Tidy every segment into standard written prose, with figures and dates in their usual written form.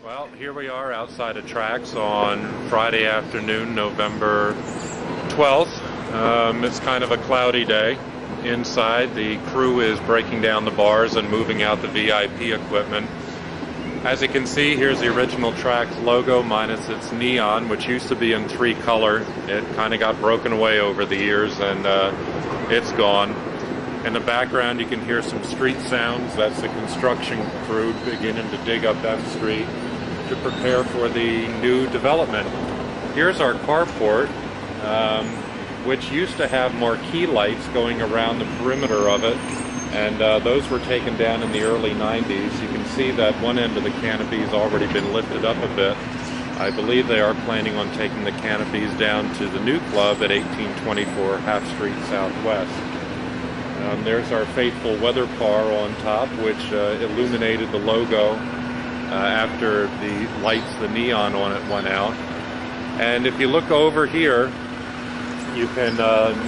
Well, here we are outside of Tracks on Friday afternoon, November 12th. It's kind of a cloudy day. Inside, the crew is breaking down the bars and moving out the VIP equipment. As you can see, here's the original Tracks logo minus its neon, which used to be in 3-color. It kind of got broken away over the years and it's gone. In the background, you can hear some street sounds. That's the construction crew beginning to dig up that street to prepare for the new development. Here's our carport, which used to have marquee lights going around the perimeter of it, and those were taken down in the early 90s. You can see that one end of the canopy has already been lifted up a bit. I believe they are planning on taking the canopies down to the new club at 1824 Half Street Southwest. There's our faithful weather car on top, which illuminated the logo after the lights, the neon on it went out. And if you look over here, you can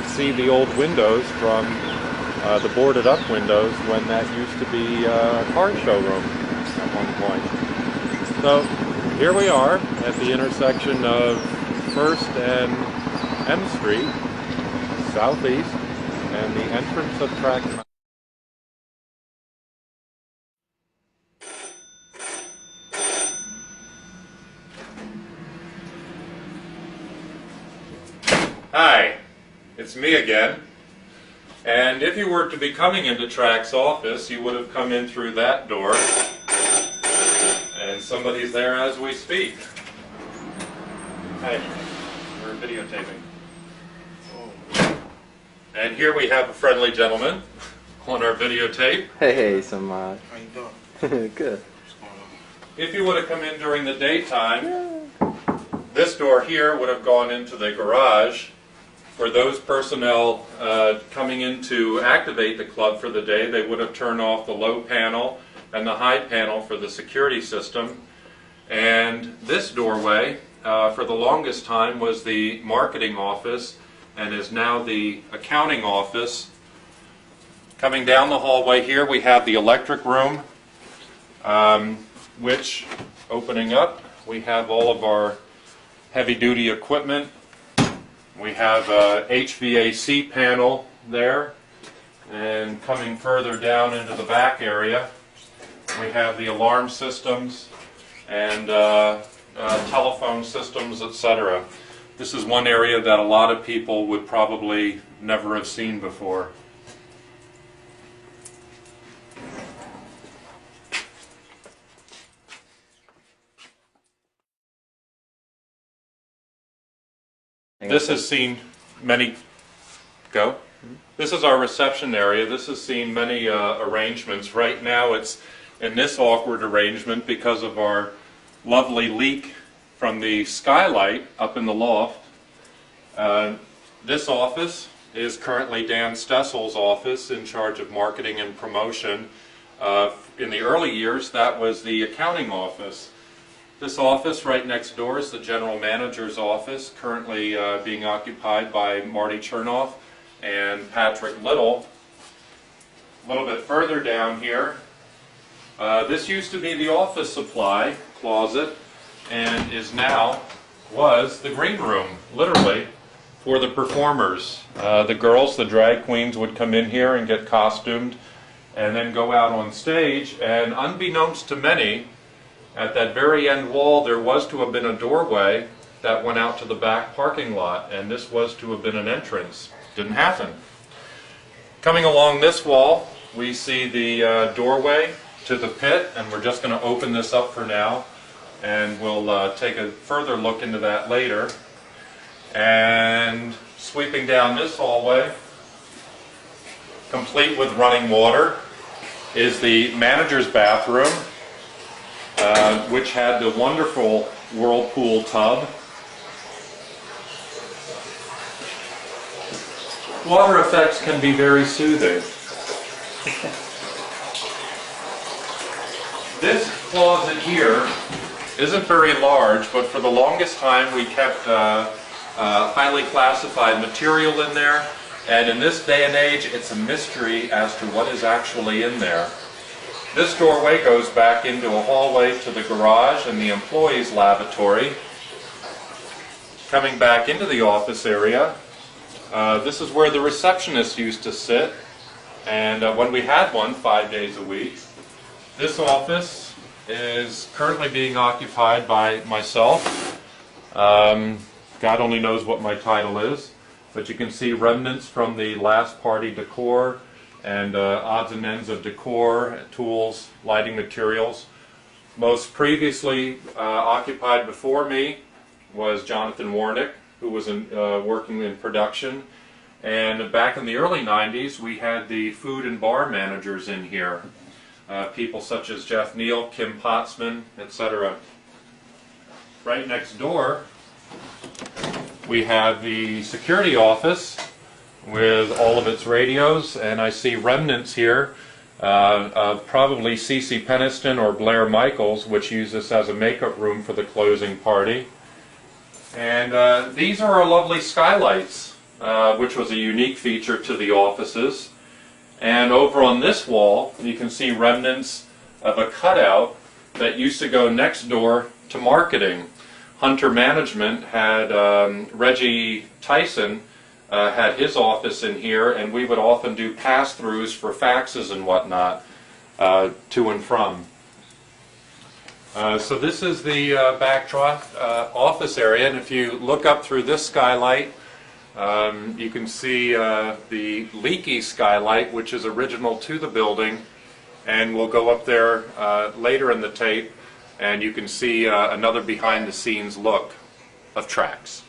see the old windows from the boarded up windows when that used to be a car showroom at one point. So here we are at the intersection of 1st and M Street, southeast, and the entrance of Tracks. Hi, it's me again. And if you were to be coming into Tracks' office, you would have come in through that door. And somebody's there as we speak. Hi, we're videotaping. And here we have a friendly gentleman on our videotape. Hey, Samad. How you doing? Good. If you would have come in during the daytime, this door here would have gone into the garage. For those personnel coming in to activate the club for the day, they would have turned off the low panel and the high panel for the security system. And this doorway, for the longest time, was the marketing office and is now the accounting office. Coming down the hallway here, we have the electric room, which, opening up, we have all of our heavy-duty equipment. We have a HVAC panel there, and coming further down into the back area, we have the alarm systems and telephone systems, etc. This is one area that a lot of people would probably never have seen before. This has seen many, This is our reception area. This has seen many arrangements. Right now it's in this awkward arrangement because of our lovely leak from the skylight up in the loft. This office is currently Dan Stessel's office, in charge of marketing and promotion. In the early years, that was the accounting office. This office right next door is the general manager's office, currently being occupied by Marty Chernoff and Patrick Little. A little bit further down here, this used to be the office supply closet and was the green room, literally, for the performers. The girls, the drag queens, would come in here and get costumed and then go out on stage, and unbeknownst to many, at that very end wall, there was to have been a doorway that went out to the back parking lot, and this was to have been an entrance. Didn't happen. Coming along this wall, we see the doorway to the pit, and we're just going to open this up for now, and we'll take a further look into that later. And sweeping down this hallway, complete with running water, is the manager's bathroom, which had the wonderful whirlpool tub. Water effects can be very soothing. This closet here isn't very large, but for the longest time we kept highly classified material in there, and in this day and age it's a mystery as to what is actually in there. This doorway goes back into a hallway to the garage and the employees' lavatory. Coming back into the office area, this is where the receptionist used to sit, and when we had one 5 days a week. This office is currently being occupied by myself. God only knows what my title is, but you can see remnants from the last party decor and odds and ends of decor, tools, lighting materials. Most previously occupied before me was Jonathan Warnick, who was working in production. And back in the early 90s, we had the food and bar managers in here. People such as Jeff Neal, Kim Potsman, etc. Right next door, we have the security office with all of its radios, and I see remnants here of probably C.C. Peniston or Blair Michaels, which used this as a makeup room for the closing party. And these are our lovely skylights, which was a unique feature to the offices. And over on this wall, you can see remnants of a cutout that used to go next door to marketing. Hunter Management had Reggie Tyson had his office in here, and we would often do pass-throughs for faxes and whatnot to and from. So this is the back office area, and if you look up through this skylight, you can see the leaky skylight, which is original to the building, and we'll go up there later in the tape, and you can see another behind-the-scenes look of tracks.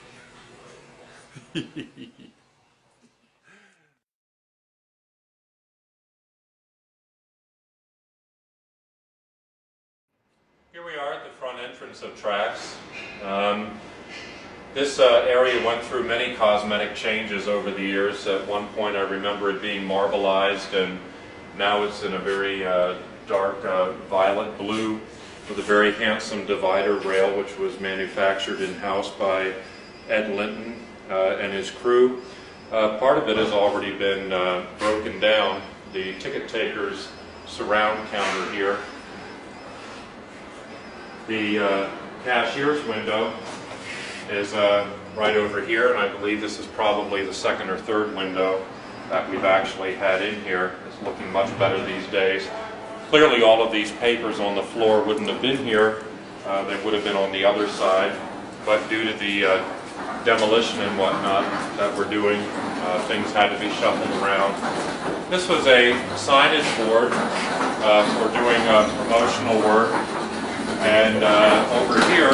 Here we are at the front entrance of Tracks. This area went through many cosmetic changes over the years. At one point I remember it being marbleized, and now it's in a very dark violet blue with a very handsome divider rail, which was manufactured in-house by Ed Linton and his crew. Part of it has already been broken down. The ticket takers surround counter here. The cashier's window is right over here, and I believe this is probably the second or third window that we've actually had in here. It's looking much better these days. Clearly all of these papers on the floor wouldn't have been here. They would have been on the other side, but due to the demolition and whatnot that we're doing, things had to be shuffled around. This was a signage board for doing promotional work. And over here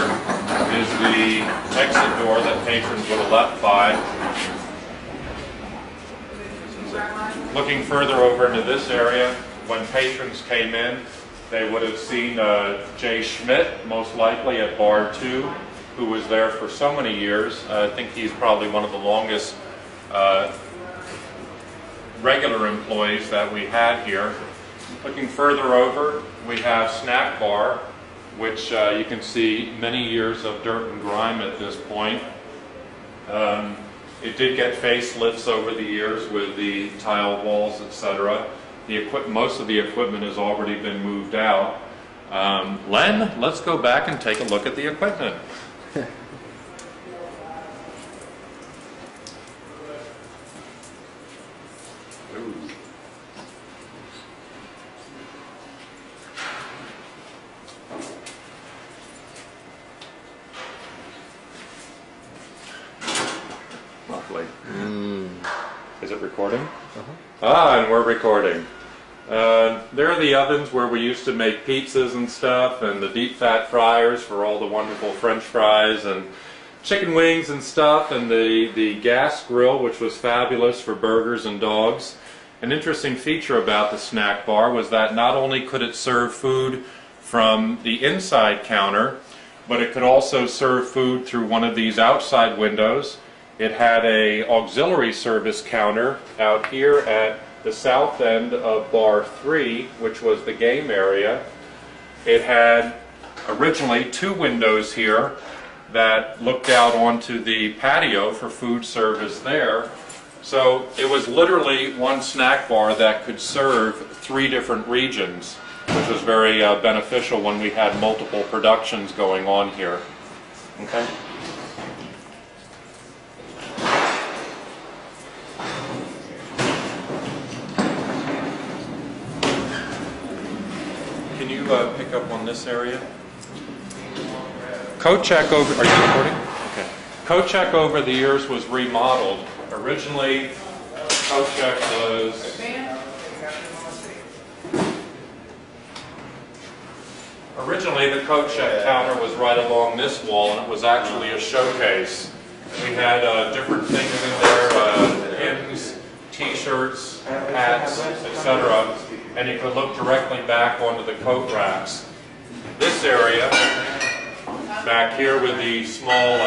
is the exit door that patrons would have left by. Looking further over into this area, when patrons came in, they would have seen Jay Schmidt, most likely at Bar 2, who was there for so many years. I think he's probably one of the longest regular employees that we had here. Looking further over, we have Snack Bar, which you can see many years of dirt and grime at this point. It did get facelifts over the years with the tile walls, etc. Most of the equipment has already been moved out. Len, let's go back and take a look at the equipment. Is it recording? Ah, and we're recording. There are the ovens where we used to make pizzas and stuff, and the deep fat fryers for all the wonderful French fries and chicken wings and stuff, and the gas grill, which was fabulous for burgers and dogs. An interesting feature about the snack bar was that not only could it serve food from the inside counter, but it could also serve food through one of these outside windows. It had a auxiliary service counter out here at the south end of Bar 3, which was the game area. It had originally two windows here that looked out onto the patio for food service there. So it was literally one snack bar that could serve three different regions. which was very beneficial when we had multiple productions going on here. Okay. Can you pick up on this area? Coat check over. Are you recording? Okay. Coat check over the years was remodeled. Originally, coat check was. Originally, the coat check counter was right along this wall, and it was actually a showcase. We had different things in there, pins, T-shirts, hats, etc., and you could look directly back onto the coat racks. This area, back here with the small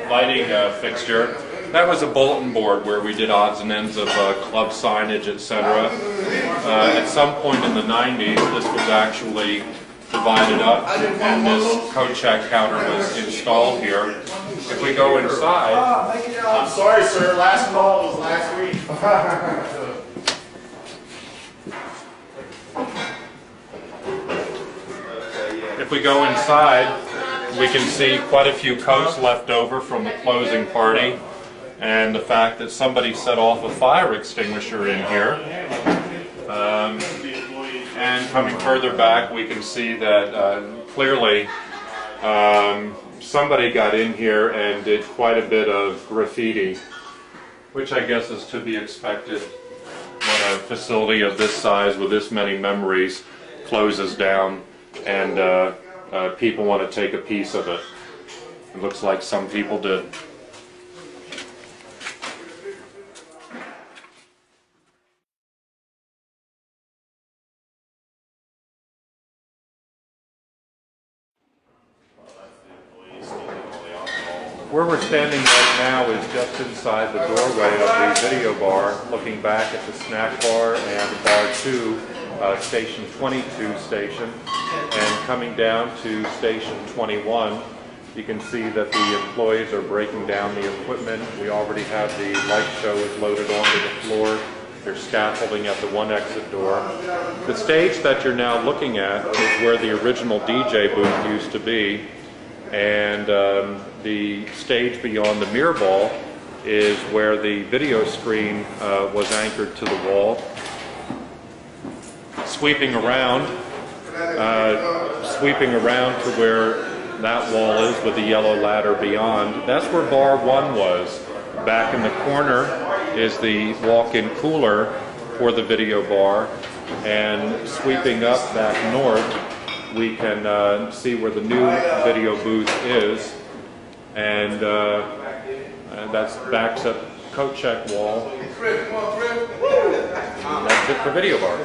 lighting fixture, that was a bulletin board where we did odds and ends of club signage, etc. At some point in the 90s, this was actually divided up, and this coat check counter was installed here. If we go inside, I'm sorry, sir. Last call was last week. if we go inside, we can see quite a few coats left over from the closing party, and the fact that somebody set off a fire extinguisher in here. And coming further back, we can see that clearly somebody got in here and did quite a bit of graffiti, which I guess is to be expected when a facility of this size with this many memories closes down and people want to take a piece of it. It looks like some people did. Where we're standing right now is just inside the doorway of the video bar, looking back at the snack bar and bar 2, station 22 station, and coming down to station 21. You can see that the employees are breaking down the equipment. We already have the light show is loaded onto the floor. There's scaffolding at the one exit door. The stage that you're now looking at is where the original DJ booth used to be. And the stage beyond the mirror ball is where the video screen was anchored to the wall. Sweeping around to where that wall is with the yellow ladder beyond, that's where bar 1 was. Back in the corner is the walk-in cooler for the video bar, and sweeping up back north, we can see where the new video booth is, and that's backs up coat check wall. And that's it for video bar.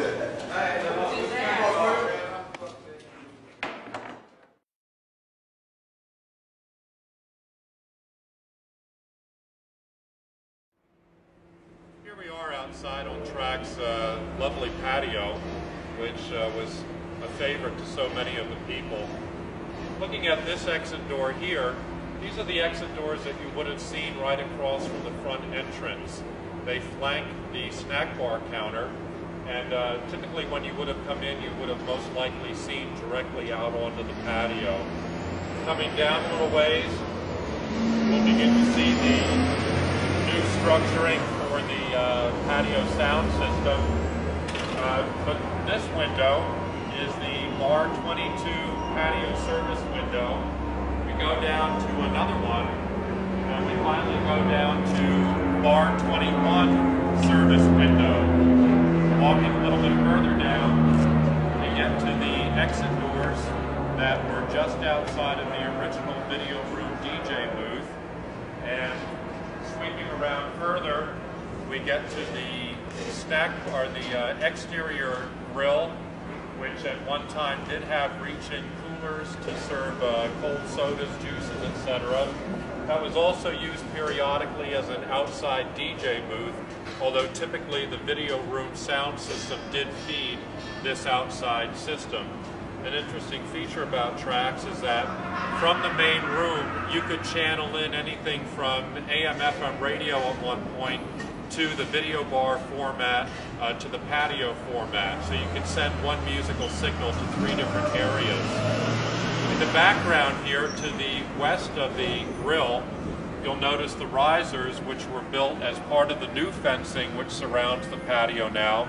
Here we are outside on Track's lovely patio, which was a favorite to so many of the people. Looking at this exit door here, these are the exit doors that you would have seen right across from the front entrance. They flank the snack bar counter, and typically when you would have come in, you would have most likely seen directly out onto the patio. Coming down a little ways, we'll begin to see the new structuring for the patio sound system. But this window is the bar 22 patio service window. We go down to another one, and we finally go down to bar 21 service window. Walking a little bit further down, we get to the exit doors that were just outside of the original video room DJ booth. And sweeping around further, we get to the snack or the exterior grill, which at one time did have reach-in coolers to serve cold sodas, juices, etc. That was also used periodically as an outside DJ booth, although typically the video room sound system did feed this outside system. An interesting feature about Trax is that from the main room you could channel in anything from AM/FM radio at one point to the video bar format to the patio format. So you can send one musical signal to 3 different areas. In the background here to the west of the grill, you'll notice the risers, which were built as part of the new fencing which surrounds the patio now.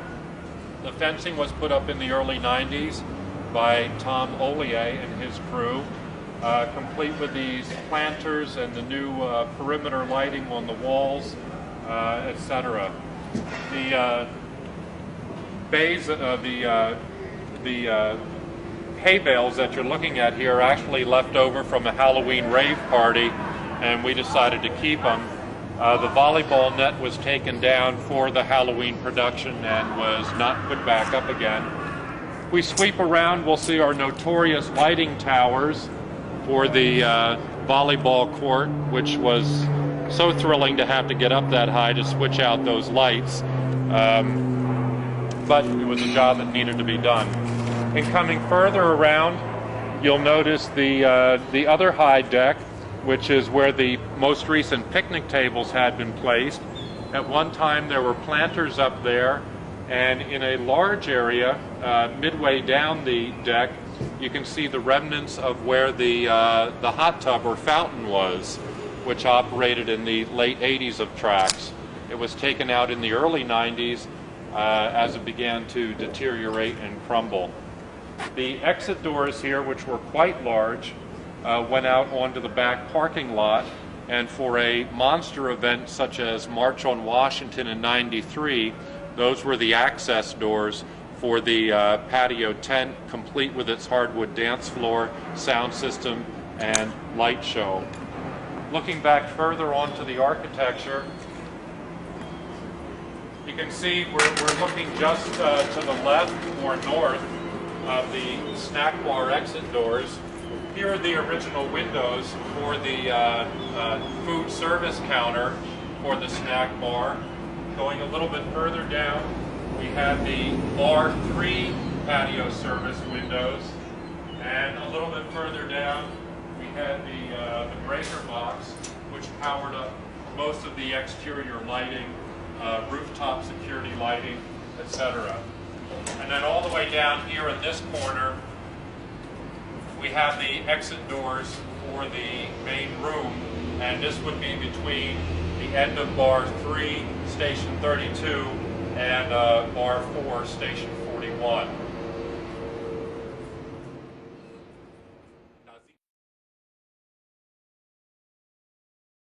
The fencing was put up in the early 90s by Tom Ollier and his crew, complete with these planters and the new perimeter lighting on the walls, etc. The hay bales that you're looking at here are actually left over from a Halloween rave party, and we decided to keep them. The volleyball net was taken down for the Halloween production and was not put back up again. If we sweep around, we'll see our notorious lighting towers for the volleyball court, which was so thrilling to have to get up that high to switch out those lights. But it was a job that needed to be done. And coming further around, you'll notice the other high deck, which is where the most recent picnic tables had been placed. At one time there were planters up there, and in a large area midway down the deck you can see the remnants of where the hot tub or fountain was, which operated in the late 80s of tracks. It was taken out in the early 90s as it began to deteriorate and crumble. The exit doors here, which were quite large, went out onto the back parking lot, and for a monster event such as March on Washington in '93, those were the access doors for the patio tent, complete with its hardwood dance floor, sound system, and light show. Looking back further onto the architecture, you can see we're looking just to the left or north of the snack bar exit doors. Here are the original windows for the food service counter for the snack bar. Going a little bit further down, we have the bar 3 patio service windows, and a little bit further down we had the breaker box, which powered up most of the exterior lighting, rooftop security lighting, etc. And then all the way down here in this corner, we have the exit doors for the main room, and this would be between the end of bar 3, station 32, and bar 4, station 41.